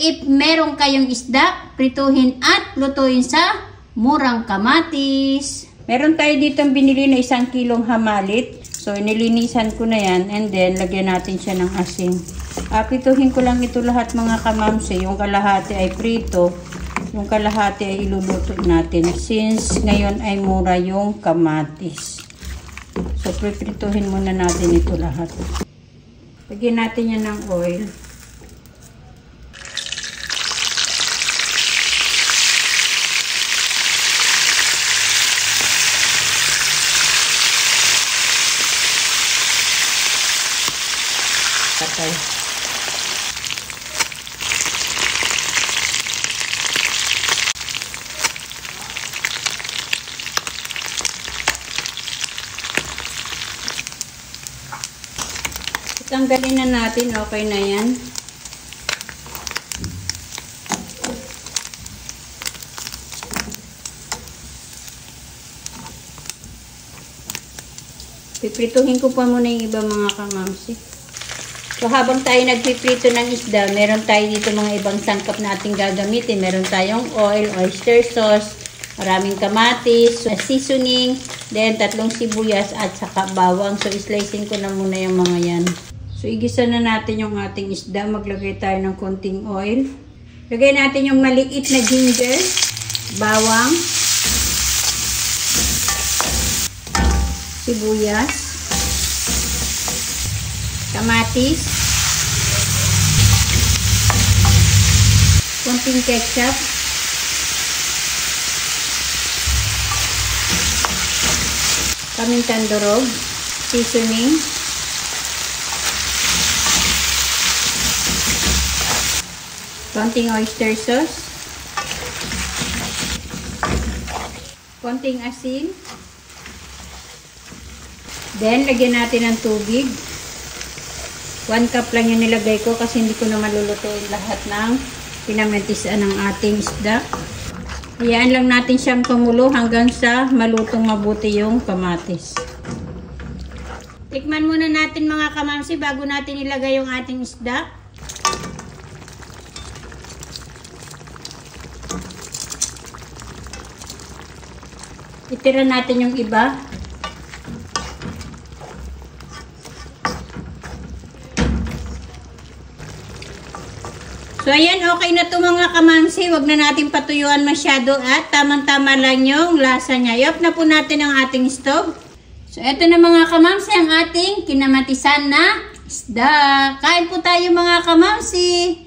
if meron kayong isda, prituhin at lutuin sa murang kamatis. Meron tayo dito binili na 1 kilong hamalit. So, nilinisan ko na yan. And then, lagyan natin siya ng asin. Prituhin ko lang ito lahat mga kamamsi. Yung kalahati ay prito. Yung kalahati ay iluluto natin. Since ngayon ay mura yung kamatis. So, prituhin muna natin ito lahat. Lagyan natin yan ng oil. Patay. Tanggalin na natin, okay na yan. Piprituhin ko pa muna yung iba mga kamamsi. So habang tayo nagpiprito ng isda, meron tayo dito mga ibang sangkap na ating gagamitin. Meron tayong oil, oyster sauce, maraming kamatis, seasoning, then 3 sibuyas at saka bawang. So slicing ko na muna yung mga yan. So, igisa na natin yung ating isda. Maglagay tayo ng konting oil. Lagay natin yung maliit na ginger, bawang, sibuyas, kamatis, konting ketchup, pamintang durog, seasoning, konting oyster sauce, konting asin, then lagyan natin ng tubig. 1 cup lang yung nilagay ko kasi hindi ko na malulutuin lahat ng pinamatisan ng ating isda. Hayaan lang natin siyang kumulo hanggang sa malutong mabuti yung kamatis. Tikman muna natin mga kamamsi bago natin ilagay yung ating isda. Itira natin yung iba. So, ayan, okay na to mga kamamsi. Huwag na natin patuyuan masyado at tamang-tama lang yung lasa niya. I-off na po natin ang ating stove. So, eto na mga kamamsi ang ating kinamatisan na isda. Kain po tayo mga kamamsi.